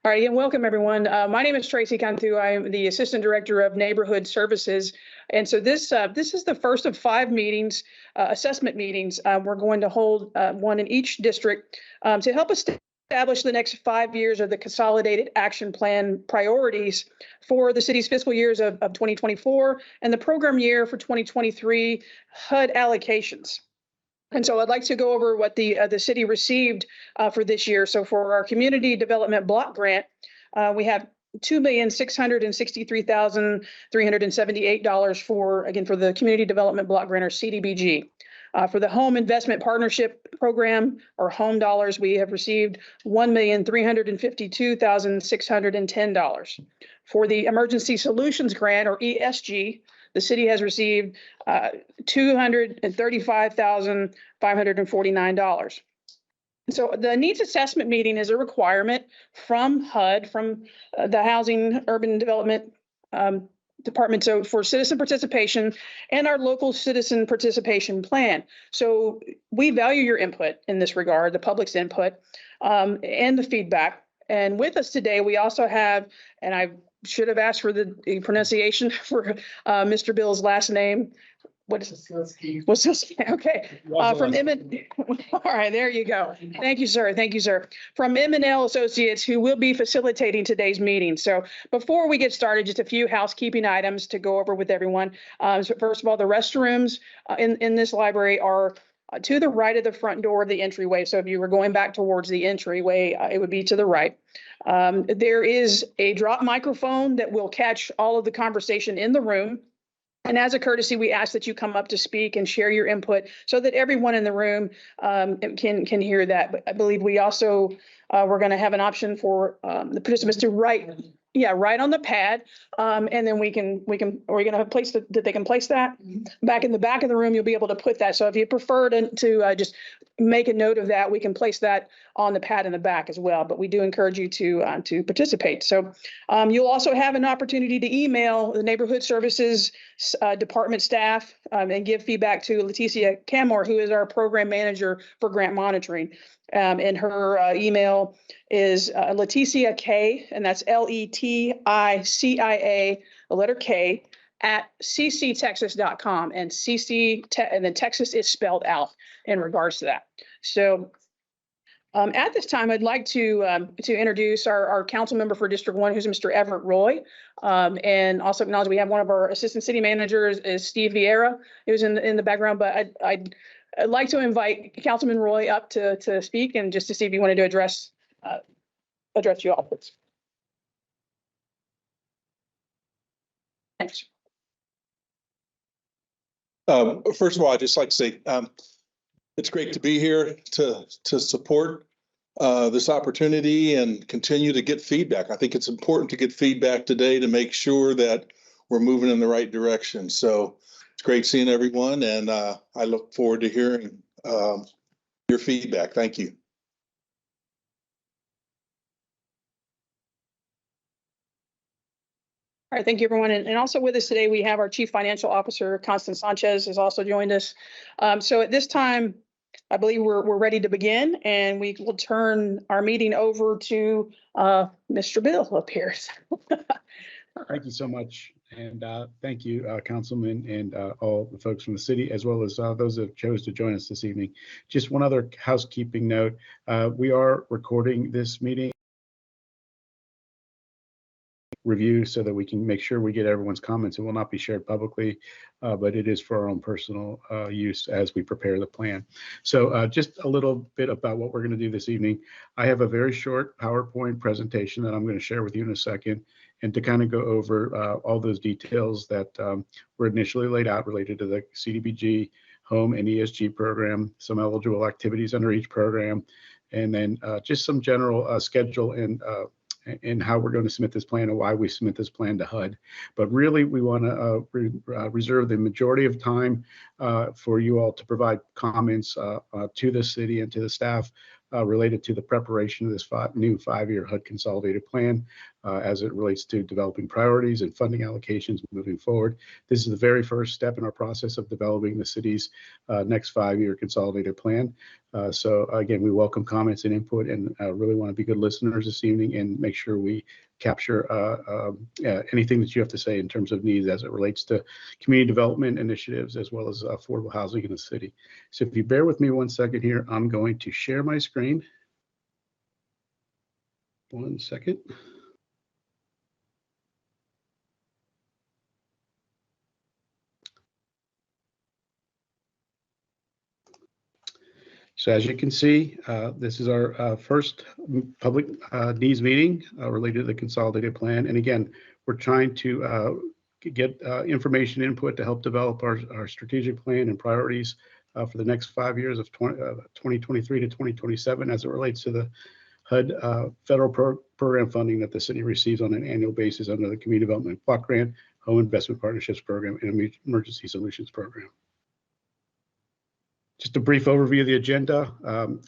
All right, and welcome everyone. My name is Tracy Cantu. I'm the Assistant Director of Neighborhood Services. And so this is the first of 5 meetings, assessment meetings. We're going to hold one in each district to help us establish the next 5 years of the Consolidated Action Plan priorities for the city's fiscal years of 2024 and the program year for 2023 HUD allocations. And so I'd like to go over what the city received for this year. So for our community development block grant, we have $2,663,378 for the community development block grant, or CDBG. For the home investment partnership program, or home dollars, we have received $1,352,610. For the emergency solutions grant, or ESG, the city has received $235,549. So the needs assessment meeting is a requirement from HUD, from the Housing Urban Development Department, so for citizen participation and our local citizen participation plan. So we value your input in this regard, the public's input, and the feedback. And with us today, we also have, and I should have asked for the pronunciation for Mr. Bill's last name. What is it? Wasilski. Okay. From all right, there you go. Thank you, sir. Thank you, sir. From M&L Associates, who will be facilitating today's meeting. So before we get started, just a few housekeeping items to go over with everyone. So first of all, the restrooms in this library are to the right of the front door of the entryway. So if you were going back towards the entryway, it would be to the right. There is a drop microphone that will catch all of the conversation in the room. And as a courtesy, we ask that you come up to speak and share your input so that everyone in the room can hear that. But I believe we also, we're going to have an option for the participants to write on the pad. And then we're going to have a place that they can place that. Back in the back of the room, you'll be able to put that. So if you prefer to just make a note of that, we can place that on the pad in the back as well. But we do encourage you to participate. So you'll also have an opportunity to email the Neighborhood Services Department staff and give feedback to Leticia Camor, who is our program manager for grant monitoring. And her email is Leticia K, and that's Leticia, the letter K, at cctexas.com, and and then Texas is spelled out in regards to that. So at this time, I'd like to introduce our council member for District 1, who's Mr. Everett Roy, and also acknowledge we have one of our assistant city managers is Steve Vieira, who's in the background, but I'd like to invite Councilman Roy up to speak, and just to see if you wanted to address you all, please. Thanks. First of all, I'd just like to say it's great to be here to support this opportunity and continue to get feedback. I think it's important to get feedback today to make sure that we're moving in the right direction. So it's great seeing everyone, and I look forward to hearing your feedback. Thank you. All right, thank you, everyone. And also with us today, we have our Chief Financial Officer, Constance Sanchez, has also joined us. So at this time, I believe we're ready to begin, and we will turn our meeting over to Mr. Bill up here. Thank you so much. And thank you, Councilman, and all the folks from the city, as well as those that chose to join us this evening. Just one other housekeeping note. We are recording this meeting review so that we can make sure we get everyone's comments. It will not be shared publicly, but it is for our own personal use as we prepare the plan. So just a little bit about what we're going to do this evening. I have a very short PowerPoint presentation that I'm going to share with you in a second, and to kind of go over all those details that were initially laid out related to the CDBG, home, and ESG program, some eligible activities under each program, and then just some general schedule and how we're going to submit this plan and why we submit this plan to HUD. But really, we want to reserve the majority of time for you all to provide comments to the city and to the staff related to the preparation of this new 5-year HUD consolidated plan as it relates to developing priorities and funding allocations moving forward. This is the very first step in our process of developing the city's next 5-year consolidated plan. So again, we welcome comments and input, and really want to be good listeners this evening and make sure we capture anything that you have to say in terms of needs as it relates to community development initiatives as well as affordable housing in the city. So if you bear with me 1 second here, I'm going to share my screen. 1 second. So as you can see, this is our first public needs meeting related to the consolidated plan. And again, we're trying to get information input to help develop our strategic plan and priorities for the next 5 years of 2023 to 2027 as it relates to the HUD federal program funding that the city receives on an annual basis under the Community Development Block Grant, Home Investment Partnerships Program, and Emergency Solutions Program. Just a brief overview of the agenda.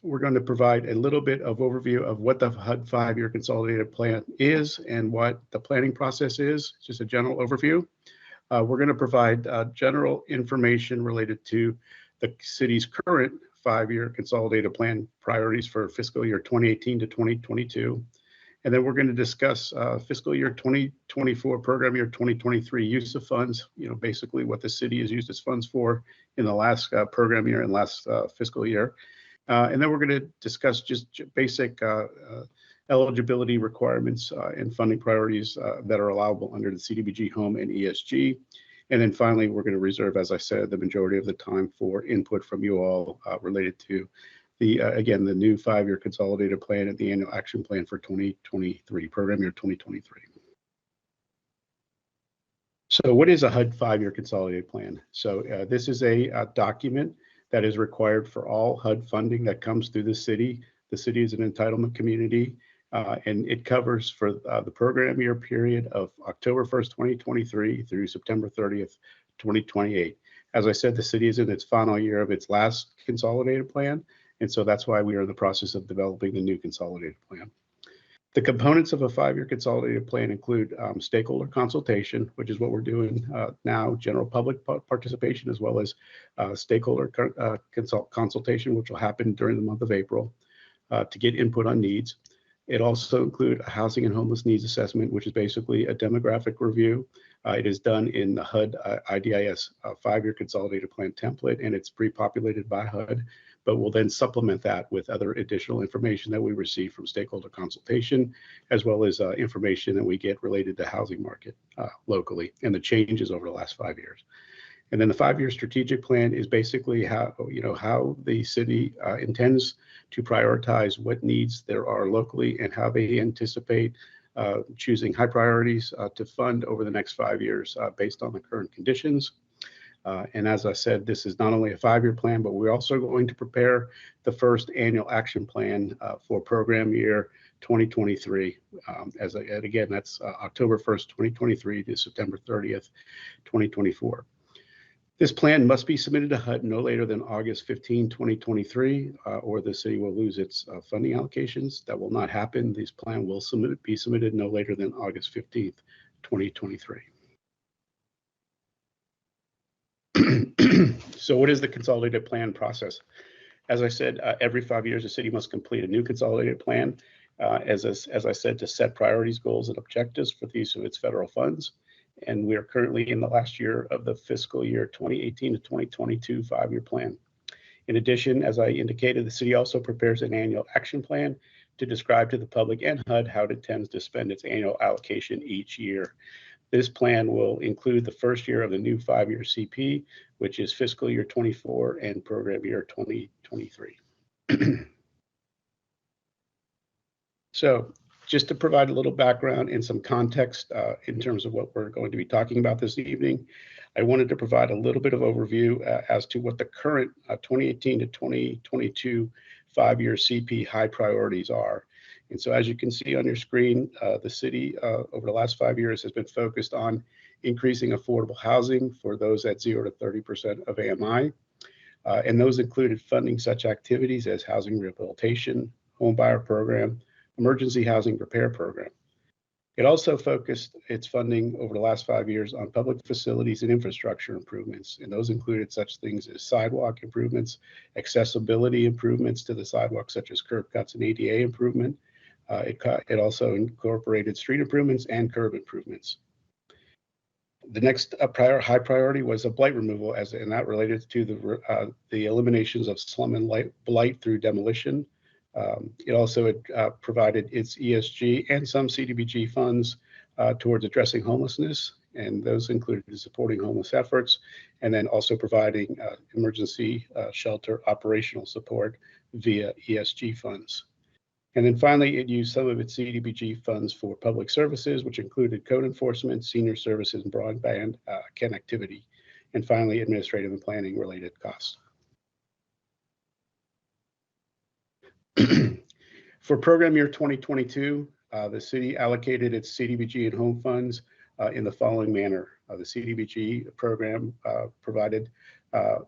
We're going to provide a little bit of overview of what the HUD 5-year consolidated plan is and what the planning process is, just a general overview. We're going to provide general information related to the city's current 5-year consolidated plan priorities for fiscal year 2018 to 2022. And then we're going to discuss fiscal year 2024, program year 2023 use of funds, basically what the city has used its funds for in the last program year and last fiscal year. And then we're going to discuss just basic eligibility requirements and funding priorities that are allowable under the CDBG Home and ESG. And then finally, we're going to reserve, as I said, the majority of the time for input from you all related to again, the new 5-year consolidated plan and the annual action plan for 2023, program year 2023. So what is a HUD 5-year consolidated plan? So this is a document that is required for all HUD funding that comes through the city. The city is an entitlement community, and it covers for the program year period of October 1st, 2023 through September 30th, 2028. As I said, the city is in its final year of its last consolidated plan. And so that's why we are in the process of developing the new consolidated plan. The components of a 5-year consolidated plan include stakeholder consultation, which is what we're doing now, general public participation, as well as stakeholder consultation, which will happen during the month of April to get input on needs. It also includes a housing and homeless needs assessment, which is basically a demographic review. It is done in the HUD IDIS 5-year consolidated plan template, and it's pre-populated by HUD. But we'll then supplement that with other additional information that we receive from stakeholder consultation, as well as information that we get related to housing market locally and the changes over the last 5 years. And then the 5-year strategic plan is basically how the city intends to prioritize what needs there are locally and how they anticipate choosing high priorities to fund over the next 5 years based on the current conditions. And as I said, this is not only a 5-year plan, but we're also going to prepare the first annual action plan for program year 2023. And again, that's October 1st, 2023 to September 30th, 2024. This plan must be submitted to HUD no later than August 15, 2023, or the city will lose its funding allocations. That will not happen. This plan will be submitted no later than August 15th, 2023. So what is the consolidated plan process? As I said, every 5 years, the city must complete a new consolidated plan, as I said, to set priorities, goals, and objectives for the use of its federal funds. And we are currently in the last year of the fiscal year 2018 to 2022 5-year plan. In addition, as I indicated, the city also prepares an annual action plan to describe to the public and HUD how it intends to spend its annual allocation each year. This plan will include the first year of the new 5-year CP, which is fiscal year 24 and program year 2023. So just to provide a little background and some context in terms of what we're going to be talking about this evening, I wanted to provide a little bit of overview as to what the current 2018 to 2022 5-year CP high priorities are. And so as you can see on your screen, the city over the last 5 years has been focused on increasing affordable housing for those at 0 to 30% of AMI. And those included funding such activities as housing rehabilitation, home buyer program, emergency housing repair program. It also focused its funding over the last 5 years on public facilities and infrastructure improvements, and those included such things as sidewalk improvements, accessibility improvements to the sidewalks, such as curb cuts and ADA improvement. It also incorporated street improvements and curb improvements. The next high priority was a blight removal, and that related to the eliminations of slum and blight through demolition. It also provided its ESG and some CDBG funds towards addressing homelessness, and those included supporting homeless efforts, and then also providing emergency shelter operational support via ESG funds. And then finally, it used some of its CDBG funds for public services, which included code enforcement, senior services, and broadband connectivity, and finally, administrative and planning related costs. For program year 2022, the city allocated its CDBG and home funds in the following manner. The CDBG program provided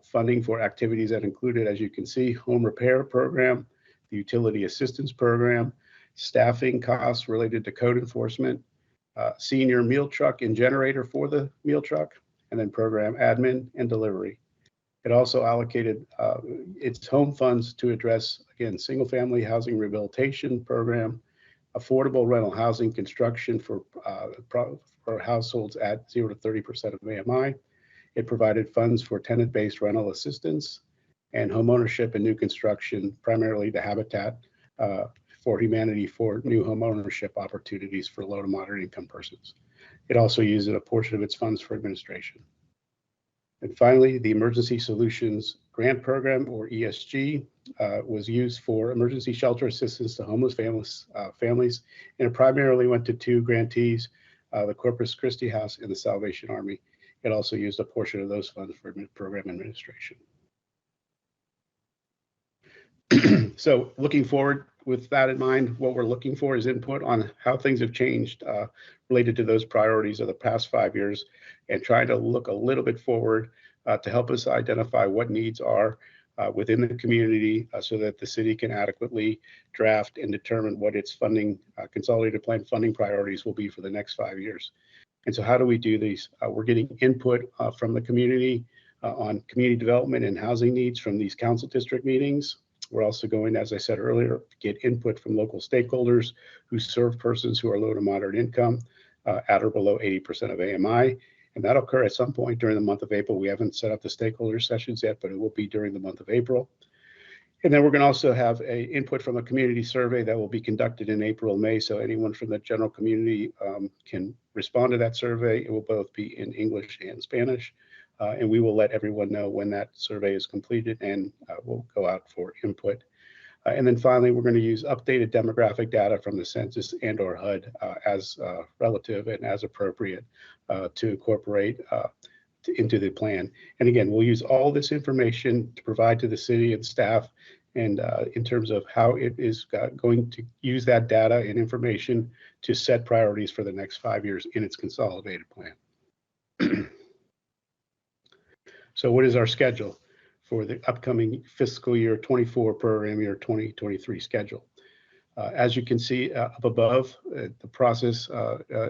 funding for activities that included, as you can see, home repair program, the utility assistance program, staffing costs related to code enforcement, senior meal truck and generator for the meal truck, and then program admin and delivery. It also allocated its home funds to address, again, single-family housing rehabilitation program, affordable rental housing construction for households at 0 to 30% of AMI. It provided funds for tenant-based rental assistance and homeownership and new construction, primarily the Habitat for Humanity for new homeownership opportunities for low to moderate income persons. It also used a portion of its funds for administration. And finally, the Emergency Solutions Grant Program, or ESG, was used for emergency shelter assistance to homeless families, and it primarily went to two grantees, the Corpus Christi House and the Salvation Army. It also used a portion of those funds for program administration. So looking forward, with that in mind, what we're looking for is input on how things have changed related to those priorities of the past 5 years, and trying to look a little bit forward to help us identify what needs are within the community so that the city can adequately draft and determine what its funding, consolidated plan funding priorities will be for the next 5 years. And so how do we do these? We're getting input from the community on community development and housing needs from these council district meetings. We're also going, as I said earlier, get input from local stakeholders who serve persons who are low to moderate income at or below 80% of AMI. And that'll occur at some point during the month of April. We haven't set up the stakeholder sessions yet, but it will be during the month of April. And then we're going to also have a input from a community survey that will be conducted in April and May. So anyone from the general community can respond to that survey. It will both be in English and Spanish. And we will let everyone know when that survey is completed, and we'll go out for input. And then finally, we're going to use updated demographic data from the census and/or HUD as relative and as appropriate to incorporate into the plan. And again, we'll use all this information to provide to the city and staff, and in terms of how it is going to use that data and information to set priorities for the next 5 years in its consolidated plan. So what is our schedule for the upcoming fiscal year 24 program year 2023 schedule? As you can see up above, the process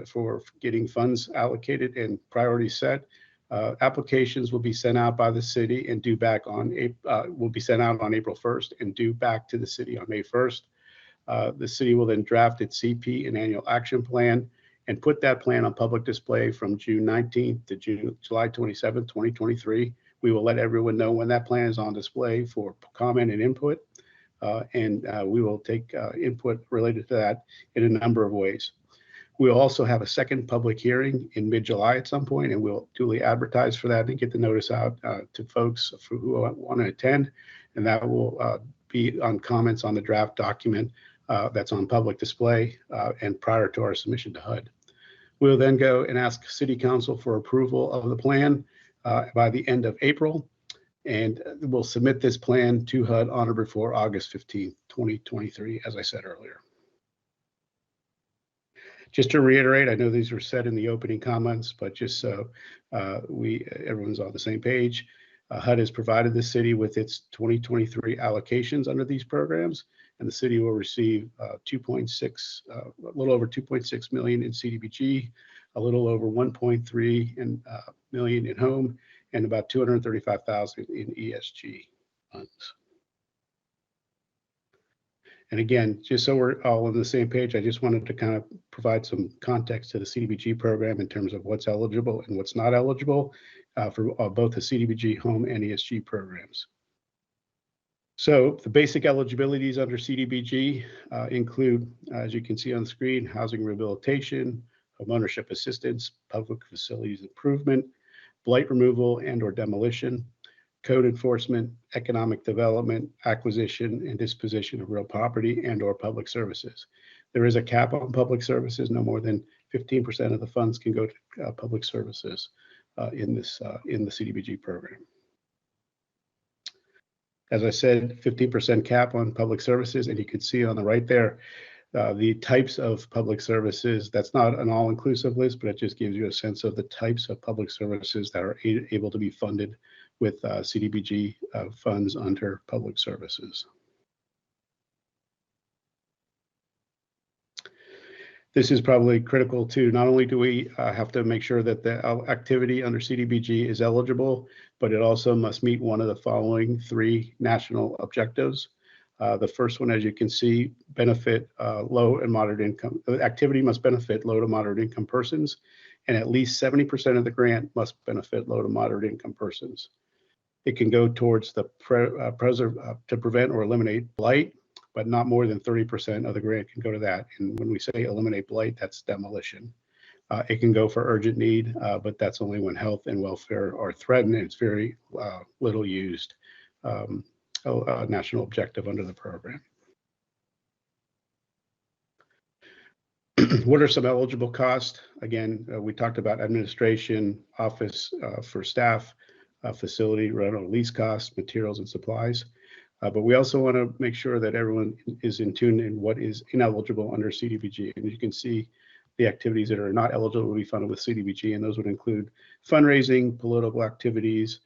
for getting funds allocated and priorities set, applications will be sent out by the city and due back on will be sent out on April 1st and due back to the city on May 1st. The city will then draft its CP and annual action plan and put that plan on public display from June 19th to July 27th, 2023. We will let everyone know when that plan is on display for comment and input, and we will take input related to that in a number of ways. We'll also have a second public hearing in mid-July at some point, and we'll duly advertise for that and get the notice out to folks who want to attend, and that will be on comments on the draft document that's on public display and prior to our submission to HUD. We'll then go and ask City Council for approval of the plan by the end of April, and we'll submit this plan to HUD on or before August 15th, 2023, as I said earlier. Just to reiterate, I know these were said in the opening comments, but just so everyone's on the same page, HUD has provided the city with its 2023 allocations under these programs, and the city will receive a little over 2.6 million in CDBG, a little over 1.3 million in home, and about 235,000 in ESG funds. And again, just so we're all on the same page, I just wanted to kind of provide some context to the CDBG program in terms of what's eligible and what's not eligible for both the CDBG home and ESG programs. So the basic eligibilities under CDBG include, as you can see on the screen, housing rehabilitation, homeownership assistance, public facilities improvement, blight removal and or demolition, code enforcement, economic development, acquisition and disposition of real property and or public services. There is a cap on public services. No more than 15% of the funds can go to public services in the CDBG program. As I said, 15% cap on public services, and you can see on the right there, the types of public services. That's not an all-inclusive list, but it just gives you a sense of the types of public services that are able to be funded with CDBG funds under public services. This is probably critical too. Not only do we have to make sure that the activity under CDBG is eligible, but it also must meet one of the following 3 national objectives. The first one, as you can see, benefit low and moderate income. The activity must benefit low to moderate income persons, and at least 70% of the grant must benefit low to moderate income persons. It can go towards the to prevent or eliminate blight, but not more than 30% of the grant can go to that. And when we say eliminate blight, that's demolition. It can go for urgent need, but that's only when health and welfare are threatened, and it's very little used national objective under the program. What are some eligible costs? Again, we talked about administration, office for staff, facility, rental, lease costs, materials and supplies. But we also want to make sure that everyone is in tune in what is ineligible under CDBG. And you can see the activities that are not eligible to be funded with CDBG, and those would include fundraising, political activities,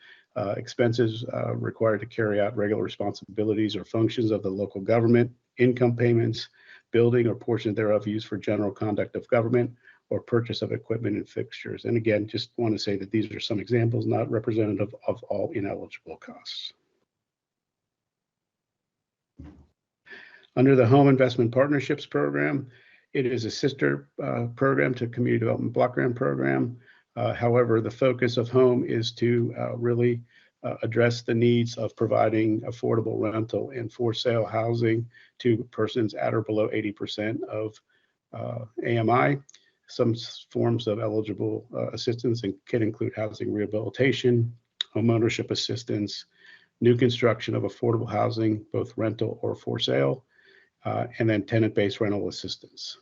expenses required to carry out regular responsibilities or functions of the local government, income payments, building or portion thereof used for general conduct of government, or purchase of equipment and fixtures. And again, just want to say that these are some examples, not representative of all ineligible costs. Under the Home Investment Partnerships Program, it is a sister program to Community Development Block Grant Program. However, the focus of HOME is to really address the needs of providing affordable rental and for sale housing to persons at or below 80% of AMI. Some forms of eligible assistance can include housing rehabilitation, homeownership assistance, new construction of affordable housing, both rental or for sale, and then tenant-based rental assistance.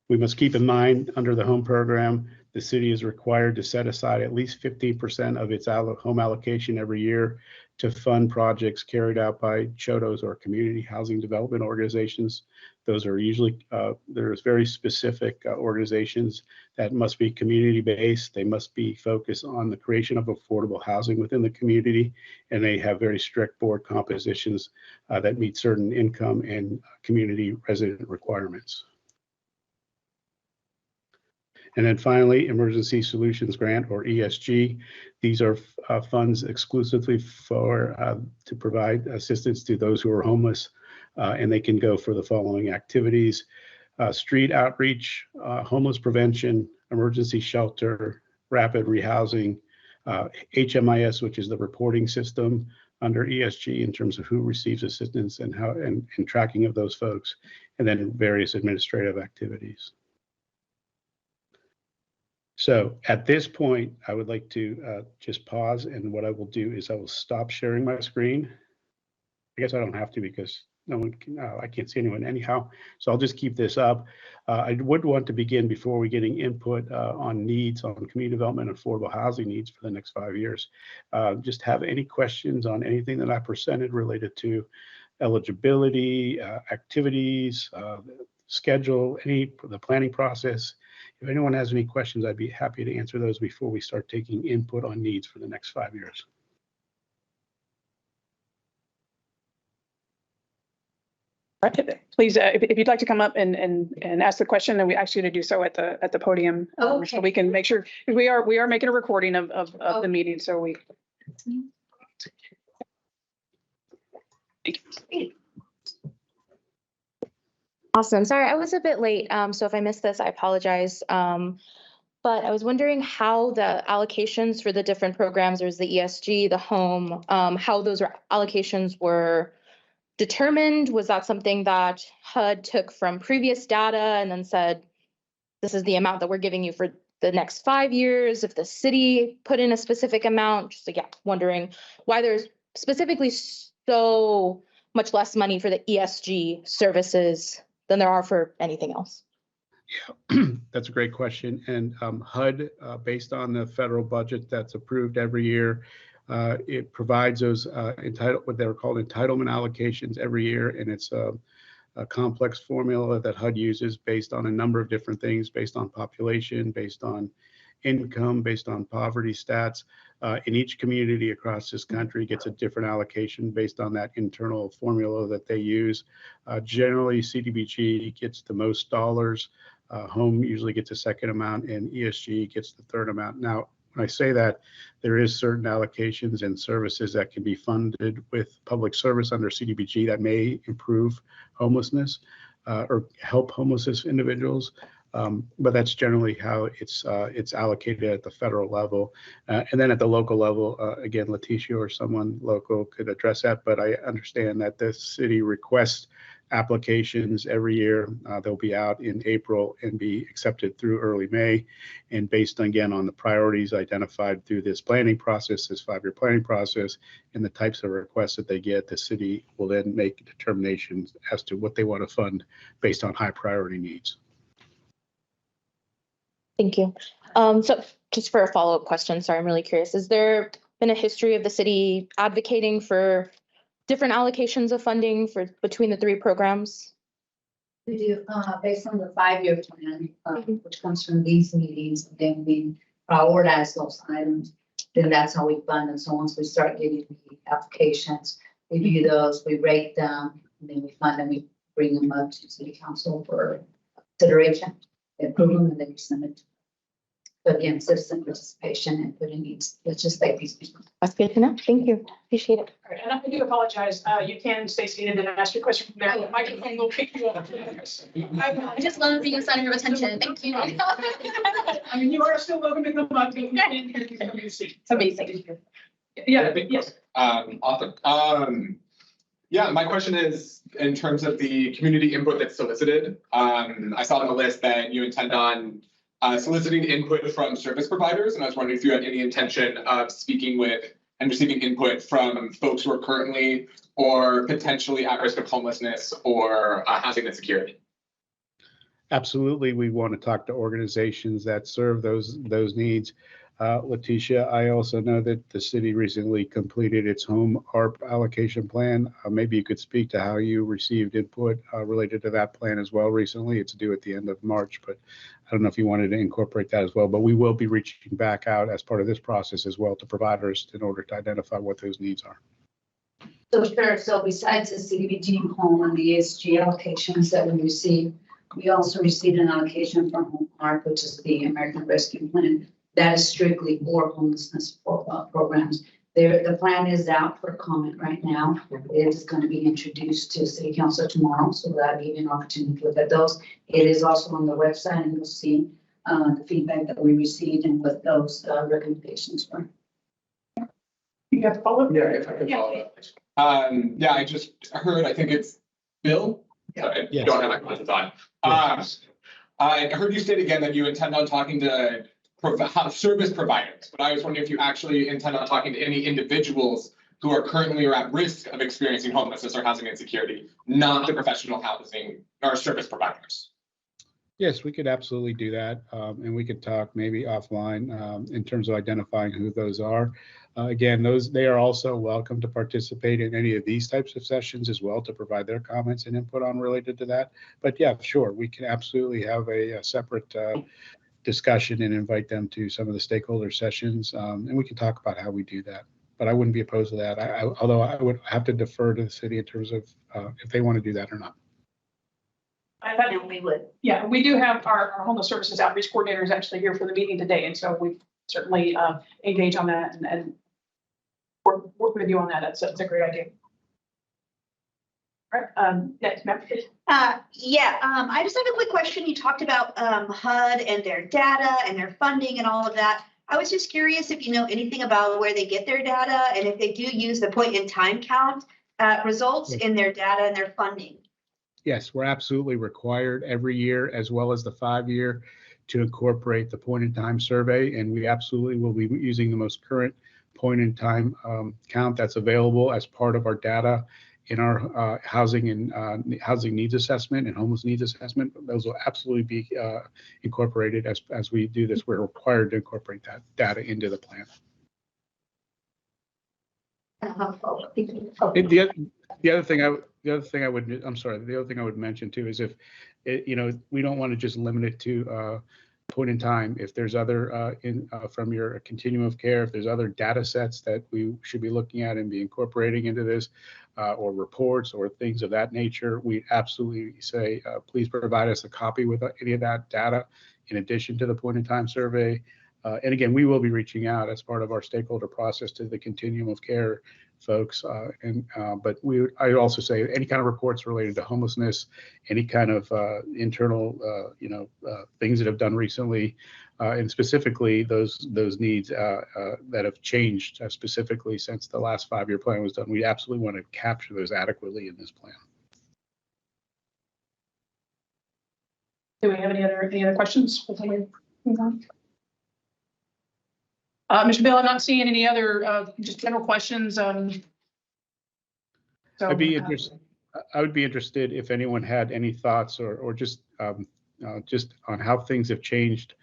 We must keep in mind under the HOME program, the city is required to set aside at least 15% of its home allocation every year to fund projects carried out by CHODOs or community housing development organizations. Those are usually, there's very specific organizations that must be community-based. They must be focused on the creation of affordable housing within the community, and they have very strict board compositions that meet certain income and community resident requirements. And then finally, Emergency Solutions Grant, or ESG. These are funds exclusively for to provide assistance to those who are homeless, and they can go for the following activities: street outreach, homeless prevention, emergency shelter, rapid rehousing, HMIS, which is the reporting system under ESG in terms of who receives assistance and how and tracking of those folks, and then various administrative activities. So at this point, I would like to just pause, and what I will do is I will stop sharing my screen. I guess I don't have to because no one can, I can't see anyone anyhow. So I'll just keep this up. I would want to begin before we getting input on needs on community development and affordable housing needs for the next 5 years. Just have any questions on anything that I presented related to eligibility, activities, schedule, the planning process. If anyone has any questions, I'd be happy to answer those before we start taking input on needs for the next 5 years. Right. Please, if you'd like to come up and ask the question, then we ask you to do so at the podium. So Okay. we can make sure, we are making a recording of the meeting, so we. Awesome. Sorry, I was a bit late. So if I missed this, I apologize. But I was wondering how the allocations for the different programs, there's the ESG, the home, how those allocations were determined. Was that something that HUD took from previous data and then said, this is the amount that we're giving you for the next 5 years? If the city put in a specific amount, just again, wondering why there's specifically so much less money for the ESG services than there are for anything else. Yeah, that's a great question. And HUD, based on the federal budget that's approved every year, it provides those what they're called entitlement allocations every year, and it's a complex formula that HUD uses based on a number of different things, based on population, based on income, based on poverty stats. In each community across this country gets a different allocation based on that internal formula that they use. Generally, CDBG gets the most dollars. Home usually gets a second amount, and ESG gets the third amount. Now, when I say that, there is certain allocations and services that can be funded with public service under CDBG that may improve homelessness or help homeless individuals. But that's generally how it's allocated at the federal level. And then at the local level, again, Leticia or someone local could address that, but I understand that the city requests applications every year. They'll be out in April and be accepted through early May. And based again on the priorities identified through this planning process, this 5-year planning process, and the types of requests that they get, the city will then make determinations as to what they want to fund based on high priority needs. Thank you. So just for a follow-up question, sorry, I'm really curious. Has there been a history of the city advocating for different allocations of funding for between the 3 programs? We do, based on the 5-year plan, which comes from these meetings, then we prioritize those items. Then that's how we fund. And so once we start getting the applications, we view those, we rate them, and then we fund them, we bring them up to city council for consideration, approve them, and then we send it. But again, citizen participation and putting needs, let's just like these people. That's good to know. Thank you. Appreciate it. All right, and I do apologize. You can stay seated and ask your question from there. The microphone will pick you up. I just love being a center of attention. Thank you. I mean, you are still welcome to come up. You can hear your seat. Amazing. Yeah, yes. Awesome. Yeah, my question is in terms of the community input that's solicited. I saw on the list that you intend on soliciting input from service providers, and I was wondering if you had any intention of speaking with and receiving input from folks who are currently or potentially at risk of homelessness or housing insecurity. Absolutely, we want to talk to organizations that serve those needs. Leticia, I also know that the city recently completed its home ARP allocation plan. Maybe you could speak to how you received input related to that plan as well recently. It's due at the end of March, but I don't know if you wanted to incorporate that as well. But we will be reaching back out as part of this process as well to providers in order to identify what those needs are. So sure, so besides the CDBG home and the ESG allocations that we received, we also received an allocation from Home ARP, which is the American Rescue Plan. That is strictly for homelessness programs. The plan is out for comment right now. It is going to be introduced to City Council tomorrow, so that'll give you an opportunity to look at those. It is also on the website, and you'll see the feedback that we received and what those recommendations were. You have to follow up? Yeah, if I could follow up. Yeah, I just heard, I think it's Bill. Sorry, Yes. Don't have my glasses on. I heard you state again that you intend on talking to service providers, but I was wondering if you actually intend on talking to any individuals who are currently or at risk of experiencing homelessness or housing insecurity, not the professional housing or service providers. Yes, we could absolutely do that. And we could talk maybe offline in terms of identifying who those are. Again, they are also welcome to participate in any of these types of sessions as well to provide their comments and input on related to that. But yeah, sure, we can absolutely have a separate discussion and invite them to some of the stakeholder sessions. And we can talk about how we do that. But I wouldn't be opposed to that. Although I would have to defer to the city in terms of if they want to do that or not. I thought we would. Yeah, we do have our homeless services outreach coordinator is actually here for the meeting today. And so we certainly engage on that and work with you on that. That's a great idea. All right, next, ma'am. I just have a quick question. You talked about HUD and their data and their funding and all of that. I was just curious if you know anything about where they get their data and if they do use the point in time count results in their data and their funding. Yes, we're absolutely required every year, as well as the 5-year, to incorporate the point in time survey. And we absolutely will be using the most current point in time count that's available as part of our data in our housing and housing needs assessment and homeless needs assessment. Those will absolutely be incorporated as we do this. We're required to incorporate that data into the plan. The other thing I would mention too is if we don't want to just limit it to point in time. If there's other from your continuum of care, if there's other data sets that we should be looking at and be incorporating into this, or reports or things of that nature, we absolutely say, please provide us a copy with any of that data in addition to the point in time survey. And again, we will be reaching out as part of our stakeholder process to the continuum of care folks. But I also say any kind of reports related to homelessness, any kind of internal, things that have done recently, and specifically those needs that have changed specifically since the last 5-year plan was done. We absolutely want to capture those adequately in this plan. Do we have any other questions before we move on? Mr. Bill, I'm not seeing any other just general questions. So, I would be interested if anyone had any thoughts or just on how things have changed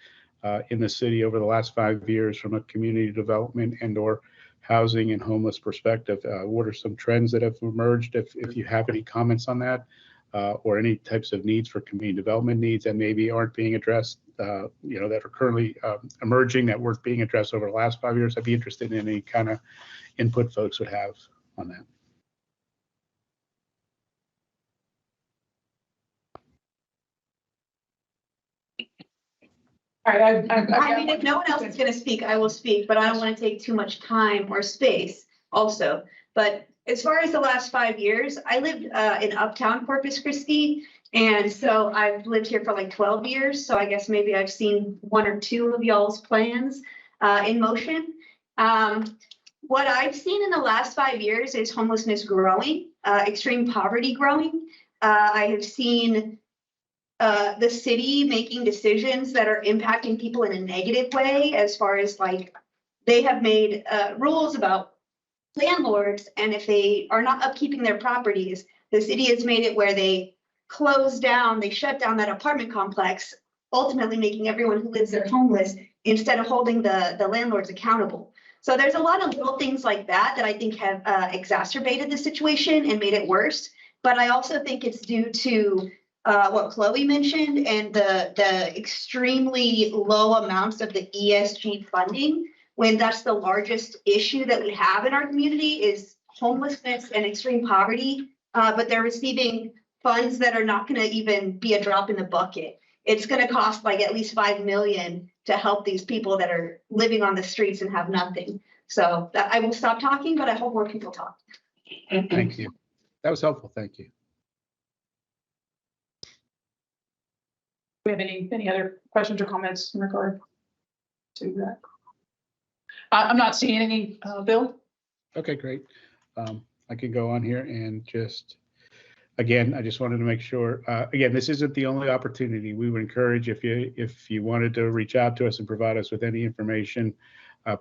in the city over the last 5 years from a community development and or housing and homeless perspective. What are some trends that have emerged? If you have any comments on that, or any types of needs for community development needs that maybe aren't being addressed, that are currently emerging that weren't being addressed over the last 5 years, I'd be interested in any kind of input folks would have on that. all right, I mean, if no one else is going to speak, I will speak, but I don't want to take too much time or space also. But as far as the last 5 years, I lived in uptown Corpus Christi. And so I've lived here for like 12 years. So I guess maybe I've seen 1 or 2 of y'all's plans in motion. What I've seen in the last 5 years is homelessness growing, extreme poverty growing. I have seen the city making decisions that are impacting people in a negative way, as far as like they have made rules about landlords, and if they are not upkeeping their properties, the city has made it where they shut down that apartment complex, ultimately making everyone who lives there homeless instead of holding the landlords accountable. So there's a lot of little things like that I think have exacerbated the situation and made it worse. But I also think it's due to what Chloe mentioned and the extremely low amounts of the ESG funding, when that's the largest issue that we have in our community is homelessness and extreme poverty. But they're receiving funds that are not going to even be a drop in the bucket. It's going to cost like at least $5 million to help these people that are living on the streets and have nothing. So I will stop talking, but I hope more people talk. Thank you. That was helpful. Thank you. Do we have any other questions or comments in regard to that? I'm not seeing any, Bill. Okay, great. I can go on here and again, I just wanted to make sure, again, this isn't the only opportunity. We would encourage if you wanted to reach out to us and provide us with any information,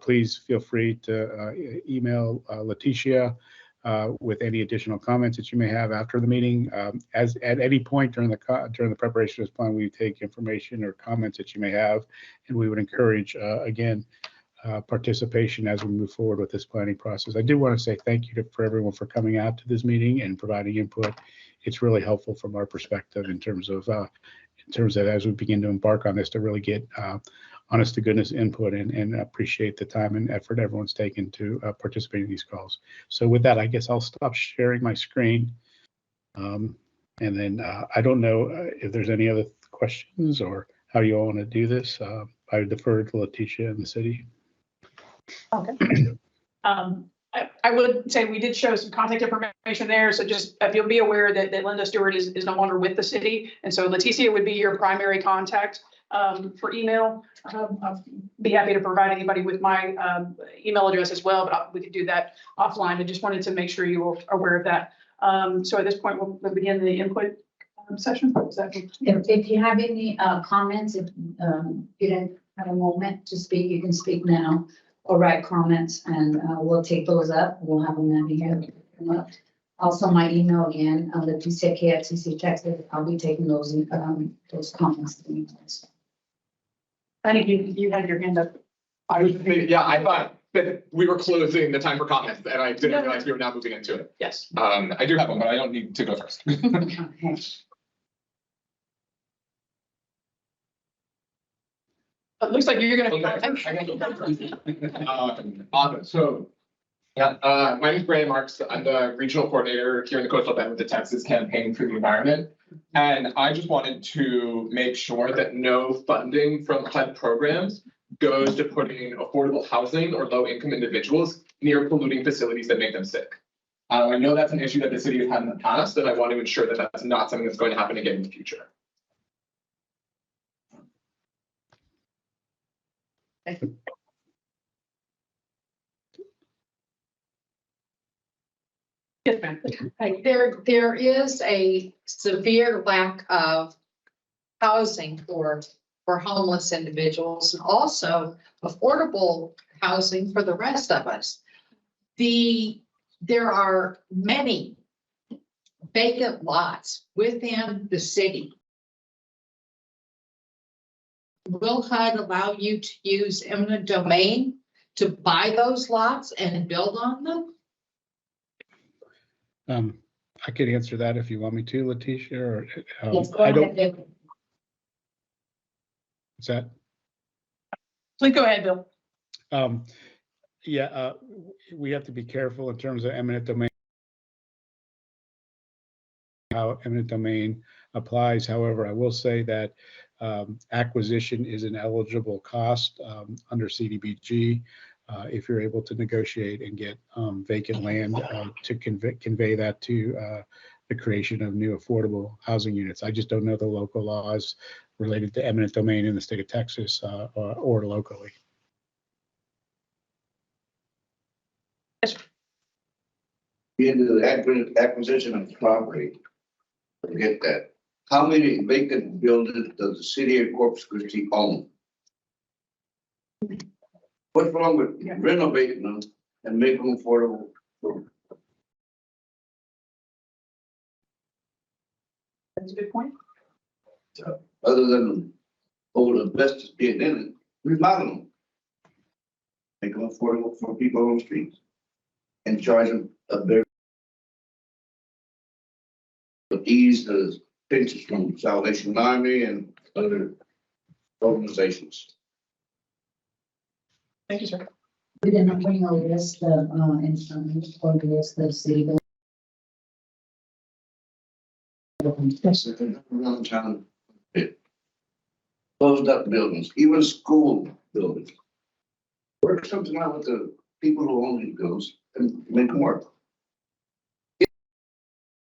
please feel free to email Leticia with any additional comments that you may have after the meeting. As at any point during the preparation of this plan, we take information or comments that you may have, and we would encourage, again, participation as we move forward with this planning process. I do want to say thank you for everyone for coming out to this meeting and providing input. It's really helpful from our perspective in terms of in terms of as we begin to embark on this to really get honest to goodness input and appreciate the time and effort everyone's taken to participate in these calls. So with that, I guess I'll stop sharing my screen. And then I don't know if there's any other questions or how you all want to do this. I would defer to Letitia and the city. Okay. I would say we did show some contact information there. So just if you'll be aware that Linda Stewart is no longer with the city. And so Leticia would be your primary contact for email. I'll be happy to provide anybody with my email address as well, but we could do that offline. I just wanted to make sure you were aware of that. So at this point, we'll begin the input session. If you have any comments, if you didn't have a moment to speak, you can speak now or write comments and we'll take those up. We'll have them in here. Also, my email again, Leticia@cc.Texas. I'll be taking those comments. I think you had your hand up. I thought that we were closing the time for comments and I didn't realize we were now moving into it. Yes. I do have one, but I don't need to go first. Okay. It looks like you're Okay. Awesome. So, my name is Brandon Marks. I'm the regional coordinator here in the Coastal Bend with the Texas Campaign for the Environment. And I just wanted to make sure that no funding from HUD programs goes to putting affordable housing or low-income individuals near polluting facilities that make them sick. I know that's an issue that the city has had in the past, and I want to ensure that that's not something that's going to happen again in the future. Yes, ma'am. There is a severe lack of housing for homeless individuals and also affordable housing for the rest of us. There are many vacant lots within the city. Will HUD allow you to use eminent domain to buy those lots and build on them? I could answer that if you want me to, Letitia, or Yes, go I don't. ahead, Bill. What's that? Please go ahead, Bill. Yeah, we have to be careful in terms of eminent domain. How eminent domain applies. However, I will say that acquisition is an eligible cost under CDBG. If you're able to negotiate and get vacant land to convey that to the creation of new affordable housing units. I just don't know the local laws related to eminent domain in the state of Texas or locally. Into the acquisition of property, forget that. How many vacant buildings does the city of Corpus Christi own? What's wrong with renovating them and making them affordable? That's a good point. Other than all the best being in it, remodel them. Make them affordable for people on the streets and charge them a very ease the pinches from Salvation Army and other organizations. Thank you, sir. We didn't bring a list of, instruments or the list of city. Around town, closed up buildings, even school buildings. Work something out with the people who own these buildings and make them work.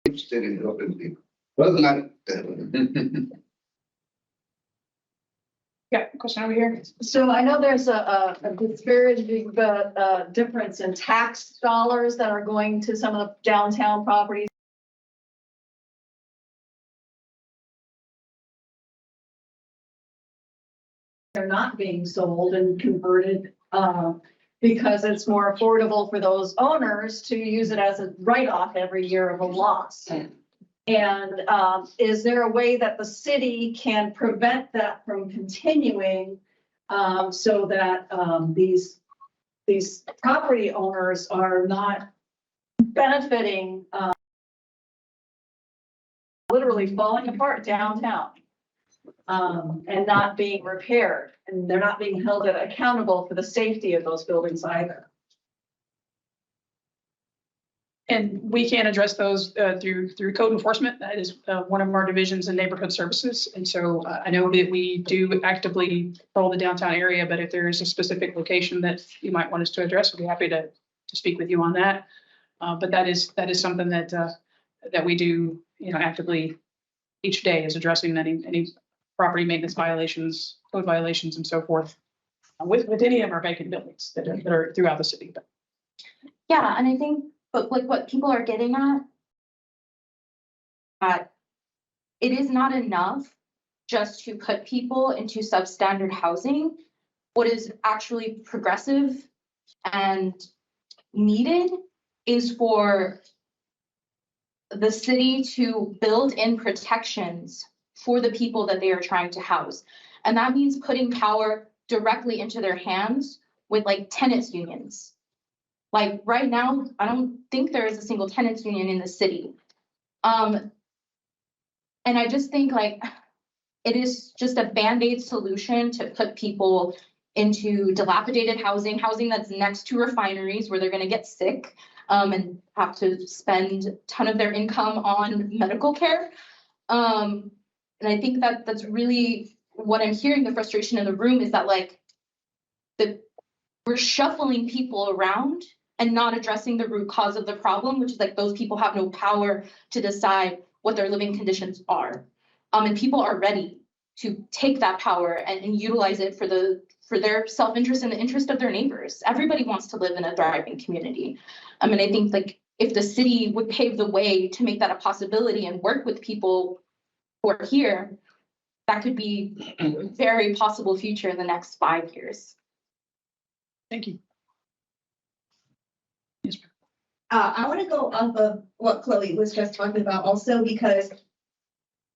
Instead of helping people. Other than that. Yeah, question over here. So I know there's a disparaging difference in tax dollars that are going to some of the downtown properties. They're not being sold and converted because it's more affordable for those owners to use it as a write-off every year of a loss. And is there a way that the city can prevent that from continuing so that these property owners are not benefiting, literally falling apart downtown? and not being repaired, and they're not being held accountable for the safety of those buildings either. And we can address those through code enforcement. That is one of our divisions in neighborhood services. And so I know that we do actively patrol the downtown area, but if there is a specific location that you might want us to address, we'd be happy to speak with you on that. But that is something that we do, actively each day, is addressing any property maintenance violations, code violations, and so forth with any of our vacant buildings that are throughout the city. But Yeah, and I think, but like what people are getting at, it is not enough just to put people into substandard housing. What is actually progressive and needed is for the city to build in protections for the people that they are trying to house. And that means putting power directly into their hands with like tenants unions. Like right now, I don't think there is a single tenants union in the city. And I just think like it is just a Band-Aid solution to put people into dilapidated housing that's next to refineries where they're gonna get sick and have to spend a ton of their income on medical care. And I think that that's really what I'm hearing, the frustration in the room is that like we're shuffling people around and not addressing the root cause of the problem, which is like those people have no power to decide what their living conditions are. And people are ready to take that power and utilize it for their self-interest and the interest of their neighbors. Everybody wants to live in a thriving community. And I think like if the city would pave the way to make that a possibility and work with people who are here, that could be a very possible future in the next 5 years. thank you. I want to go off of what Chloe was just talking about also, because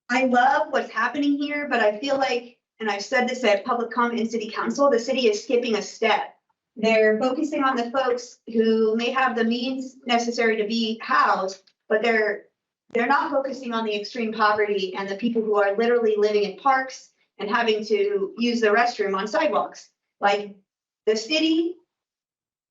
I love what's happening here, but I feel like, and I've said this at public comment in city council, the city is skipping a step. They're focusing on the folks who may have the means necessary to be housed, but they're not focusing on the extreme poverty and the people who are literally living in parks and having to use the restroom on sidewalks. Like the city,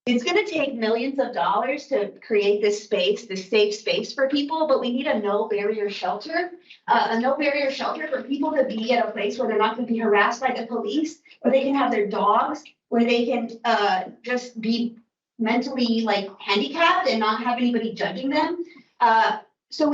it's gonna take millions of dollars to create this space, this safe space for people, but we need a no barrier shelter. A no barrier shelter for people to be at a place where they're not gonna be harassed by the police, where they can have their dogs, where they can just be mentally like handicapped and not have anybody judging them. So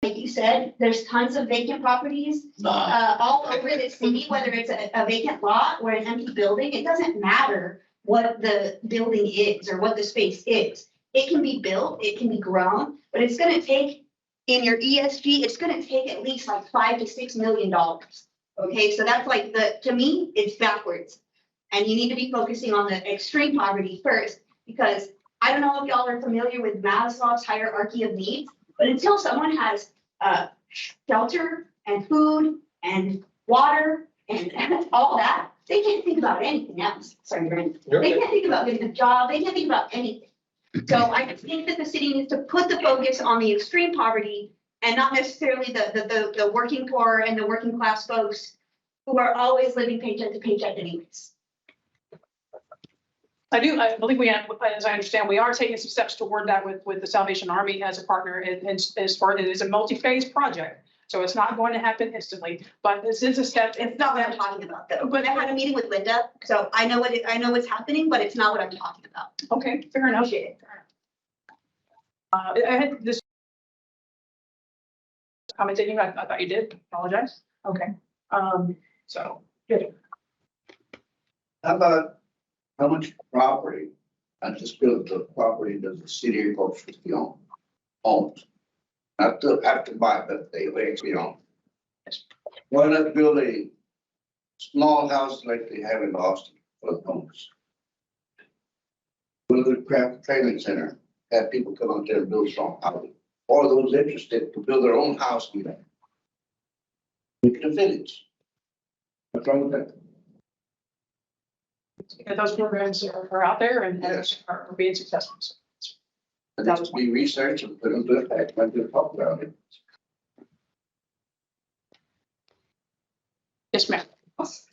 like you said, there's tons of vacant properties all over the city, whether it's a vacant lot or an empty building, it doesn't matter what the building is or what the space is. It can be built, it can be grown, but it's gonna take, in your ESG, it's gonna take at least like $5 to $6 million. Okay, so that's like to me, it's backwards. And you need to be focusing on the extreme poverty first, because I don't know if y'all are familiar with Maslow's hierarchy of needs, but until someone has shelter and food and water and all that, they can't think about anything else. Sorry, Brent. They can't think about getting a job. They can't think about anything. So I think that the city needs to put the focus on the extreme poverty and not necessarily the working poor and the working class folks who are always living paycheck to paycheck anyways. I believe we have, as I understand, we are taking some steps toward that with the Salvation Army as a partner, and as far as it is a multi-phase project. So it's not going to happen instantly, but this is a step. It's not what I'm talking about though. But I had a meeting with Linda, so I know what's happening, but it's not what I'm talking about. Okay, fair enough. I had this commenting, I thought you did, apologize. Okay, so, good. How about how much property, not just build the property, does the city of Corpus Christi own? Not to have to buy, but they actually own. Why not build a small house like they have in Austin for the homeless? Build a craft training center, have people come out there and build strong housing, or those interested to build their own house even. Make it a village. What's wrong with that? Yeah, those programs are out there and Yes. are being successful. So And that would be research and put into effect, like we talked about it. Yes, ma'am.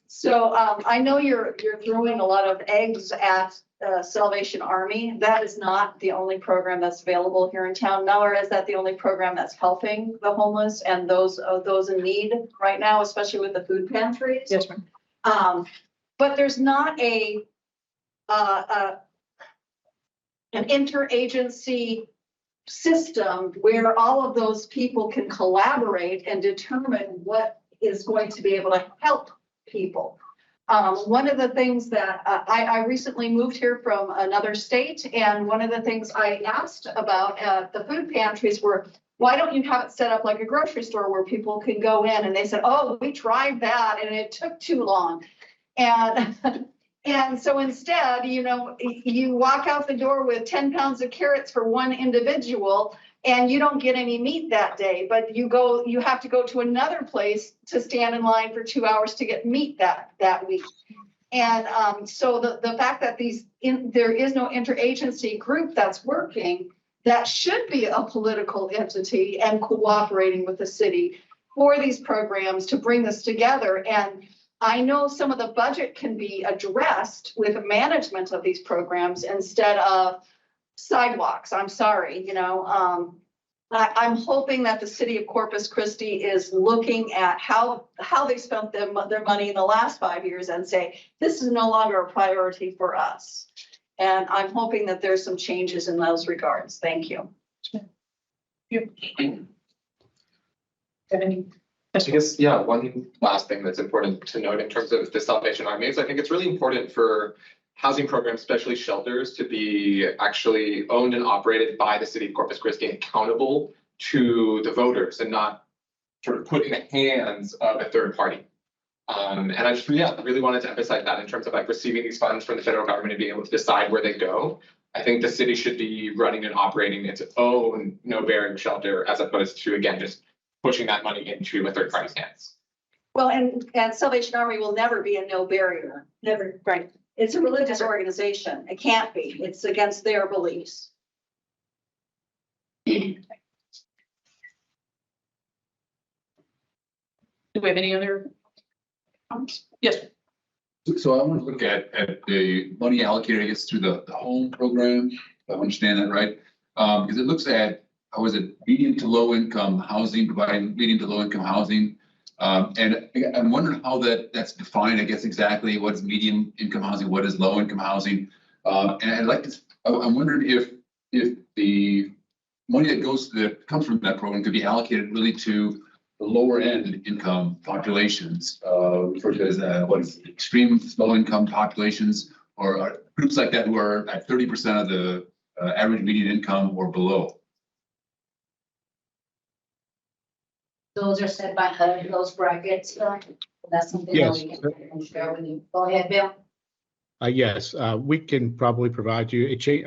So I know you're throwing a lot of eggs at Salvation Army. That is not the only program that's available here in town, nor is that the only program that's helping the homeless and those in need right now, especially with the food pantries. Yes, ma'am. But there's not an interagency system where all of those people can collaborate and determine what is going to be able to help people. One of the things that I recently moved here from another state, and one of the things I asked about at the food pantries were, why don't you have it set up like a grocery store where people can go in? And they said, oh, we tried that and it took too long. And so instead, you walk out the door with 10 pounds of carrots for one individual, and you don't get any meat that day, but you have to go to another place to stand in line for 2 hours to get meat that week. And so the fact that there is no interagency group that's working, that should be a political entity and cooperating with the city for these programs to bring this together. And I know some of the budget can be addressed with management of these programs instead of sidewalks. I'm sorry, I'm hoping that the city of Corpus Christi is looking at how they spent their money in the last 5 years and say, this is no longer a priority for us. And I'm hoping that there's some changes in those regards. Thank you. I guess, yeah, one last thing that's important to note in terms of the Salvation Army is I think it's really important for housing programs, especially shelters, to be actually owned and operated by the city of Corpus Christi and accountable to the voters and not sort of put in the hands of a third party. And I just, really wanted to emphasize that in terms of like receiving these funds from the federal government and being able to decide where they go. I think the city should be running and operating its own no-bearing shelter as opposed to, again, just pushing that money into a third party's hands. Well, and Salvation Army will never be a no barrier. Never, right. It's a religious organization. It can't be. It's against their beliefs. Do we have any other comments? Yes. So I want to look at the money allocated, I guess, through the home program, if I understand that right. Because it looks at, how is it, medium to low income housing, providing medium to low income housing. And I'm wondering how that's defined, I guess, exactly what is medium income housing, what is low income housing. And I'd like to, I'm wondering if the money that comes from that program could be allocated really to the lower end income populations, referred to as extreme low income populations, or groups like that who are at 30% of the average median income or below. Those are set by HUD, those brackets. That's something that we can share with you. Go ahead, Bill. Yes, we can probably provide you a change.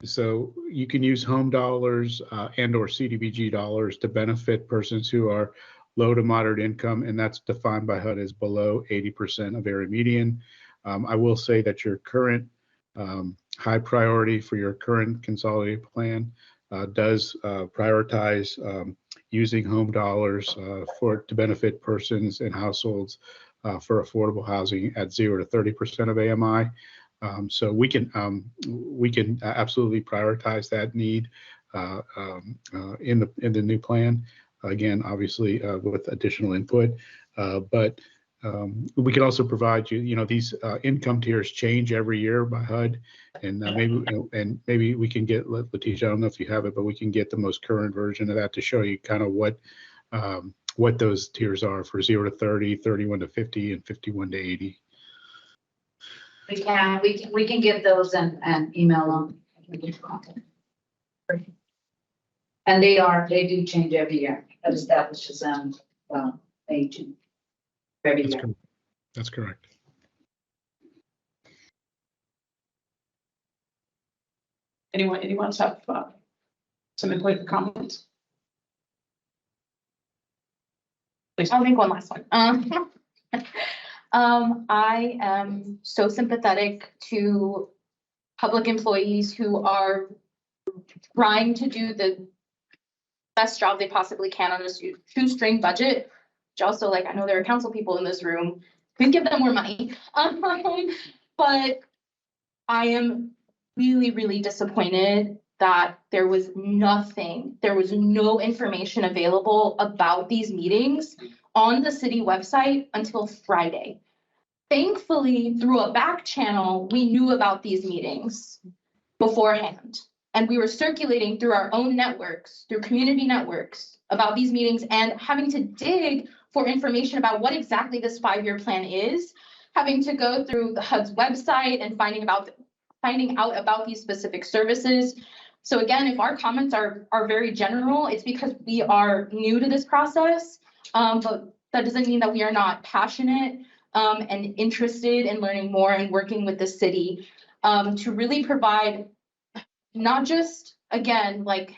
So you can use home dollars and or CDBG dollars to benefit persons who are low to moderate income, and that's defined by HUD as below 80% of area median. I will say that your current high priority for your current consolidated plan does prioritize using home dollars to benefit persons and households for affordable housing at 0 to 30% of AMI. So we can absolutely prioritize that need in the new plan. Again, obviously with additional input, but we can also provide you. These income tiers change every year by HUD, and maybe we can get Letitia. I don't know if you have it, but we can get the most current version of that to show you kind of what those tiers are for 0 to 30, 31 to 50, and 51 to 80. We can get those and email them. And they do change every year. That establishes them aging every year. That's correct. Anyone else have some input or comments? Please. I'll make one last one. I am so sympathetic to public employees who are trying to do the best job they possibly can on a shoestring budget. also, like, I know there are council people in this room, we can give them more money. But I am really, really disappointed that there was no information available about these meetings on the city website until Friday. Thankfully, through a back channel, we knew about these meetings beforehand. And we were circulating through our own networks, through community networks, about these meetings and having to dig for information about what exactly this 5-year plan is, having to go through the HUD's website and finding out about these specific services. So again, if our comments are very general, it's because we are new to this process. But that doesn't mean that we are not passionate and interested in learning more and working with the city to really provide not just, again, like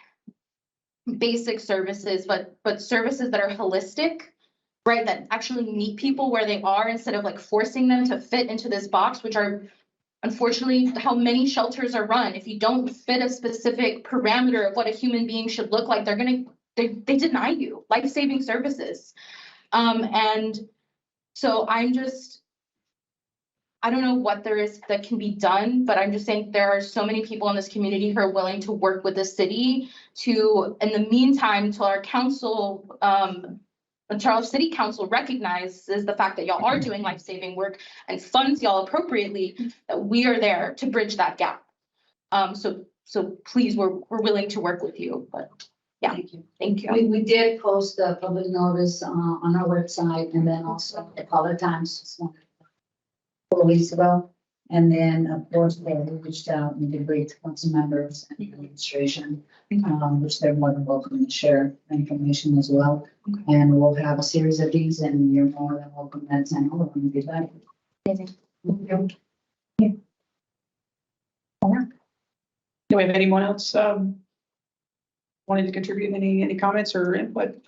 basic services, but services that are holistic, right? That actually meet people where they are instead of like forcing them to fit into this box, which are unfortunately how many shelters are run. If you don't fit a specific parameter of what a human being should look like, they deny you life-saving services. And so I don't know what there is that can be done, but I'm just saying there are so many people in this community who are willing to work with the city to, in the meantime, until our council, until our city council recognizes the fact that y'all are doing life-saving work and funds y'all appropriately, that we are there to bridge that gap. So please, we're willing to work with you, but yeah, thank you. We did post a public notice on our website and then also a couple of times. 4 weeks ago, and then of course we reached out and did great to council members and administration, which they're more than welcome to share information as well. And we'll have a series of these, and you're more than welcome to send over when you get back. Do we have anyone else wanting to contribute any comments or input to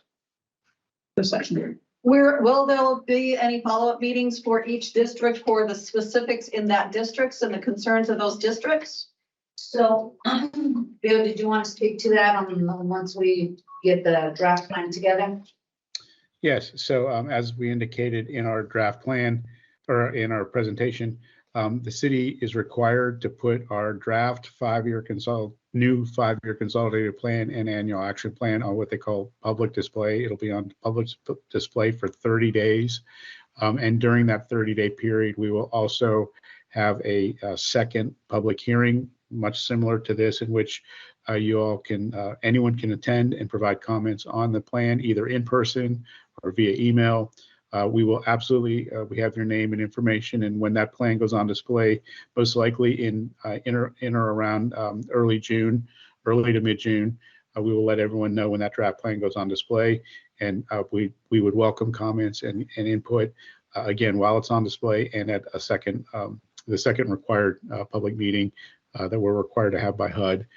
the session? Will there be any follow-up meetings for each district for the specifics in that districts and the concerns of those districts? So, Bill, did you want to speak to that once we get the draft plan together? Yes, so as we indicated in our draft plan or in our presentation, the city is required to put our draft new 5-year consolidated plan and annual action plan on what they call public display. It'll be on public display for 30 days. And during that 30-day period, we will also have a second public hearing, much similar to this, in which you all can, anyone can attend and provide comments on the plan, either in person or via email. We will absolutely, we have your name and information, and when that plan goes on display, most likely in or around early to mid-June, we will let everyone know when that draft plan goes on display, and we would welcome comments and input, again, while it's on display and at a second, the second required public meeting that we're required to have by HUD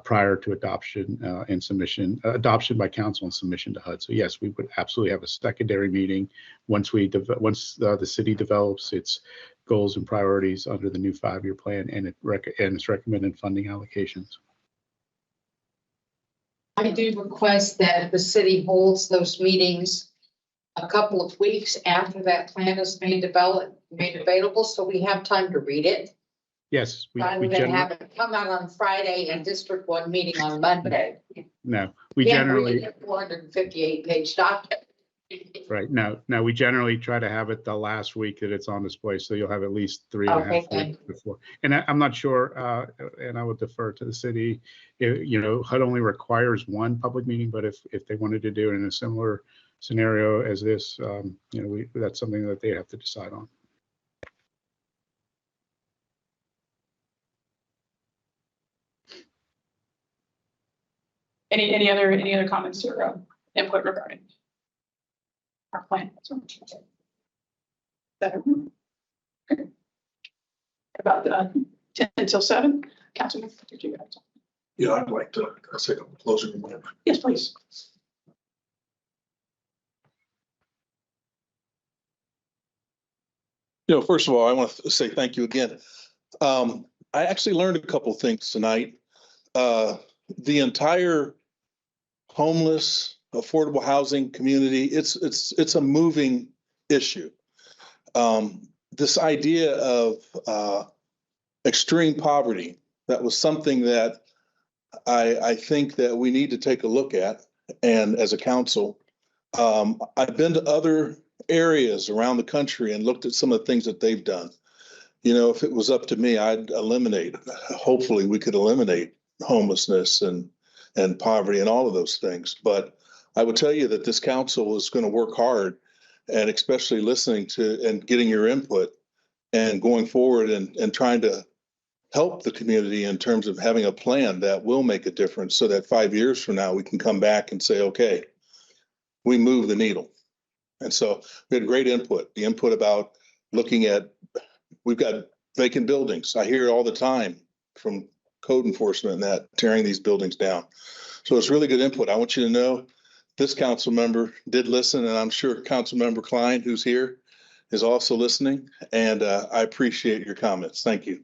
prior to adoption and submission, adoption by council and submission to HUD. So yes, we would absolutely have a secondary meeting once the city develops its goals and priorities under the new 5-year plan and its recommended funding allocations. I do request that the city holds those meetings a couple of weeks after that plan is made available, so we have time to read it. Yes. Rather than have it come out on Friday and District 1 meeting on Monday. No, we generally. 458-page document. Right. No, we generally try to have it the last week that it's on display. So you'll have at least 3.5 weeks before. And I'm not sure, and I would defer to the city, HUD only requires one public meeting, but if they wanted to do it in a similar scenario as this, that's something that they have to decide on. Any other comments or input regarding our plan? About the 10 until 7, Councilman, did you guys? Yeah, I'd like to say a closing remark. Yes, please. First of all, I want to say thank you again. I actually learned a couple of things tonight. The entire homeless affordable housing community, it's a moving issue. This idea of extreme poverty, that was something that I think that we need to take a look at. And as a council, I've been to other areas around the country and looked at some of the things that they've done. You know, if it was up to me, I'd eliminate, hopefully we could eliminate homelessness and poverty and all of those things. But I would tell you that this council is going to work hard, and especially listening to and getting your input and going forward and trying to help the community in terms of having a plan that will make a difference, so that 5 years from now, we can come back and say, okay, we move the needle. And so we had great input, the input about looking at, we've got vacant buildings. I hear it all the time from code enforcement and that, tearing these buildings down. So it's really good input. I want you to know this council member did listen, and I'm sure Council Member Klein, who's here, is also listening. And I appreciate your comments. Thank you.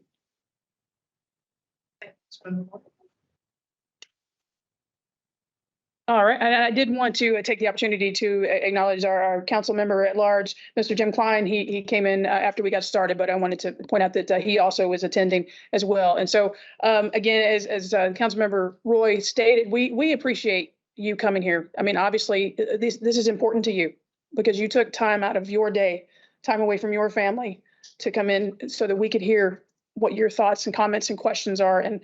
All right, and I did want to take the opportunity to acknowledge our council member at large, Mr. Jim Klein. He came in after we got started, but I wanted to point out that he also was attending as well. And so again, as Councilmember Roy stated, we appreciate you coming here. I mean, obviously, this is important to you because you took time out of your day, time away from your family to come in so that we could hear what your thoughts and comments and questions are. And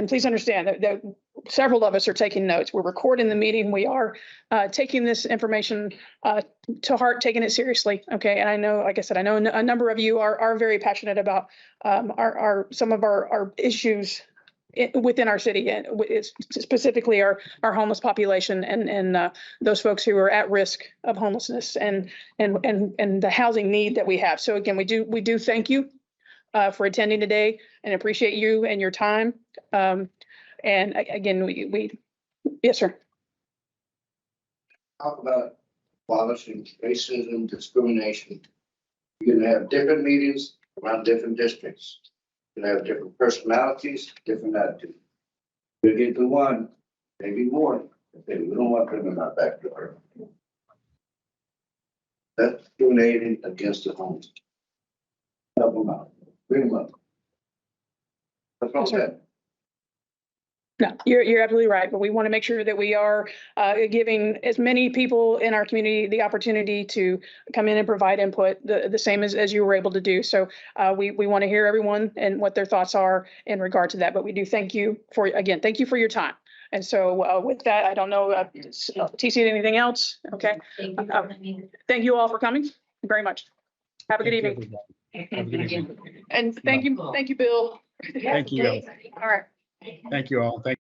please understand that several of us are taking notes. We're recording the meeting. We are taking this information to heart, taking it seriously. Okay. And I know, like I said, I know a number of you are very passionate about some of our issues within our city, and specifically our homeless population and those folks who are at risk of homelessness and the housing need that we have. So again, we do thank you for attending today and appreciate you and your time. And again, we yes, sir. Talk about abolishing racism, discrimination. You're gonna have different meetings around different districts. You're gonna have different personalities, different attitudes. We'll get to one, maybe more. Okay, we don't want them in our backyard. That's discriminating against the homeless. Help them out. Bring them up. That's all that. No, you're absolutely right, but we want to make sure that we are giving as many people in our community the opportunity to come in and provide input, the same as you were able to do. So we want to hear everyone and what their thoughts are in regard to that. But we do thank you thank you for your time. And so with that, I don't know, TC, anything else? Okay. Thank you all for coming very much. Have a good evening. Have a good evening. And thank you, Bill. Thank you. All right. Thank you all. Thank